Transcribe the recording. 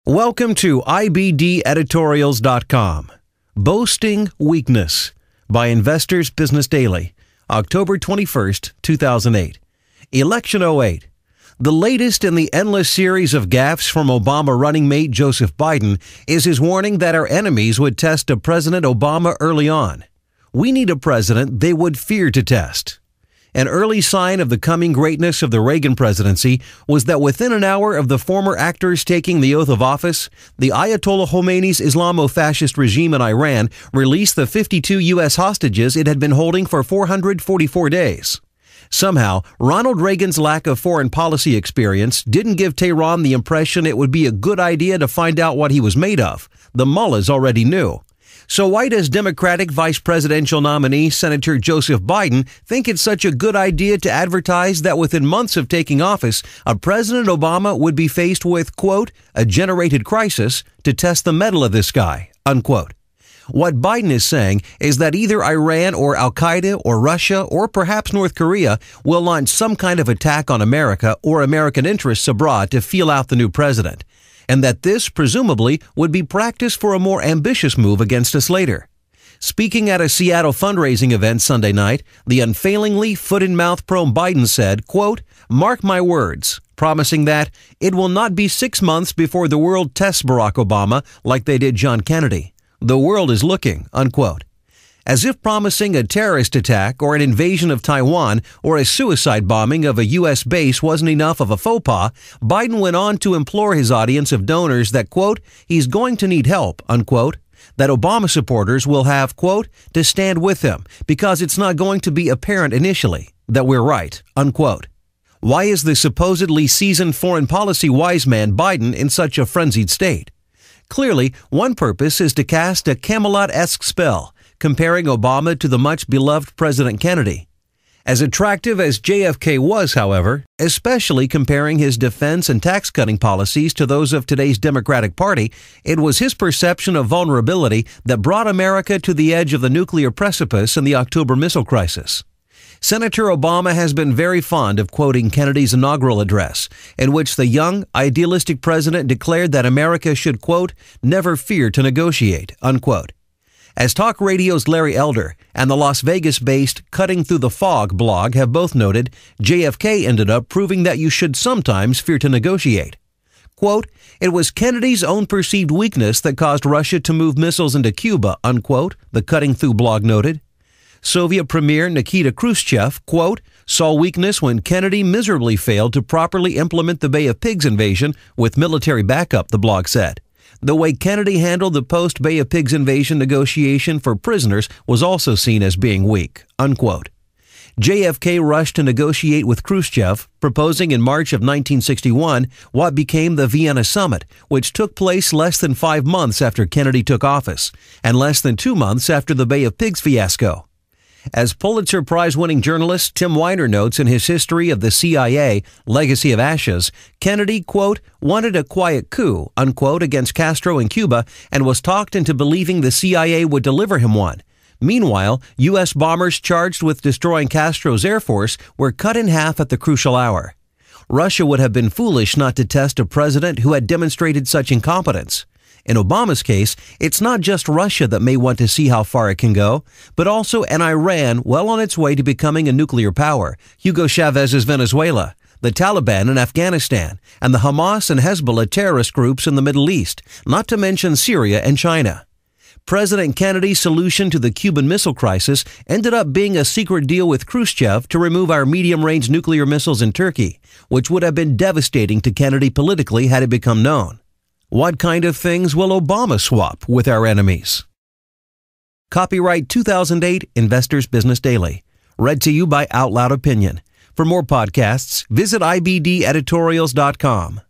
Welcome to IBDeditorials.com. Boasting Weakness by Investors Business Daily, October 21st, 2008. Election 08. The latest in the endless series of gaffes from Obama running mate Joseph Biden is his warning that our enemies would test a President Obama early on. We need a president they would fear to test. An early sign of the coming greatness of the Reagan presidency was that within an hour of the former actors taking the oath of office, the Ayatollah Khomeini's Islamo-fascist regime in Iran released the 52 U.S. hostages it had been holding for 444 days. Somehow, Ronald Reagan's lack of foreign policy experience didn't give Tehran the impression it would be a good idea to find out what he was made of. The mullahs already knew. So why does Democratic vice presidential nominee Senator Joseph Biden think it's such a good idea to advertise that within months of taking office, a President Obama would be faced with, quote, a generated crisis to test the mettle of this guy, unquote? What Biden is saying is that either Iran or Al-Qaeda or Russia or perhaps North Korea will launch some kind of attack on America or American interests abroad to feel out the new president, and that this, presumably, would be practice for a more ambitious move against us later. Speaking at a Seattle fundraising event Sunday night, the unfailingly foot-in-mouth pro Biden said, quote, mark my words, promising that it will not be 6 months before the world tests Barack Obama like they did John Kennedy. The world is looking, unquote. As if promising a terrorist attack or an invasion of Taiwan or a suicide bombing of a U.S. base wasn't enough of a faux pas, Biden went on to implore his audience of donors that, quote, he's going to need help, unquote, that Obama supporters will have, quote, to stand with him because it's not going to be apparent initially that we're right, unquote. Why is the supposedly seasoned foreign policy wise man Biden in such a frenzied state? Clearly, one purpose is to cast a Camelot-esque spell, comparing Obama to the much-beloved President Kennedy. As attractive as JFK was, however, especially comparing his defense and tax-cutting policies to those of today's Democratic Party, it was his perception of vulnerability that brought America to the edge of the nuclear precipice in the October missile crisis. Senator Obama has been very fond of quoting Kennedy's inaugural address, in which the young, idealistic president declared that America should, quote, never fear to negotiate, unquote. As talk radio's Larry Elder and the Las Vegas-based Cutting Through the Fog blog have both noted, JFK ended up proving that you should sometimes fear to negotiate. Quote, it was Kennedy's own perceived weakness that caused Russia to move missiles into Cuba, unquote, the Cutting Through blog noted. Soviet Premier Nikita Khrushchev, quote, saw weakness when Kennedy miserably failed to properly implement the Bay of Pigs invasion with military backup, the blog said. The way Kennedy handled the post-Bay of Pigs invasion negotiation for prisoners was also seen as being weak, unquote. JFK rushed to negotiate with Khrushchev, proposing in March of 1961 what became the Vienna Summit, which took place less than 5 months after Kennedy took office, and less than 2 months after the Bay of Pigs fiasco. As Pulitzer Prize-winning journalist Tim Weiner notes in his History of the CIA, Legacy of Ashes, Kennedy, quote, wanted a quiet coup, unquote, against Castro in Cuba and was talked into believing the CIA would deliver him one. Meanwhile, U.S. bombers charged with destroying Castro's Air Force were cut in half at the crucial hour. Russia would have been foolish not to test a president who had demonstrated such incompetence. In Obama's case, it's not just Russia that may want to see how far it can go, but also an Iran well on its way to becoming a nuclear power, Hugo Chavez's Venezuela, the Taliban in Afghanistan, and the Hamas and Hezbollah terrorist groups in the Middle East, not to mention Syria and China. President Kennedy's solution to the Cuban Missile Crisis ended up being a secret deal with Khrushchev to remove our medium-range nuclear missiles in Turkey, which would have been devastating to Kennedy politically had it become known. What kind of things will Obama swap with our enemies? Copyright 2008 Investors Business Daily. Read to you by OutloudOpinion. For more podcasts, visit IBDeditorials.com.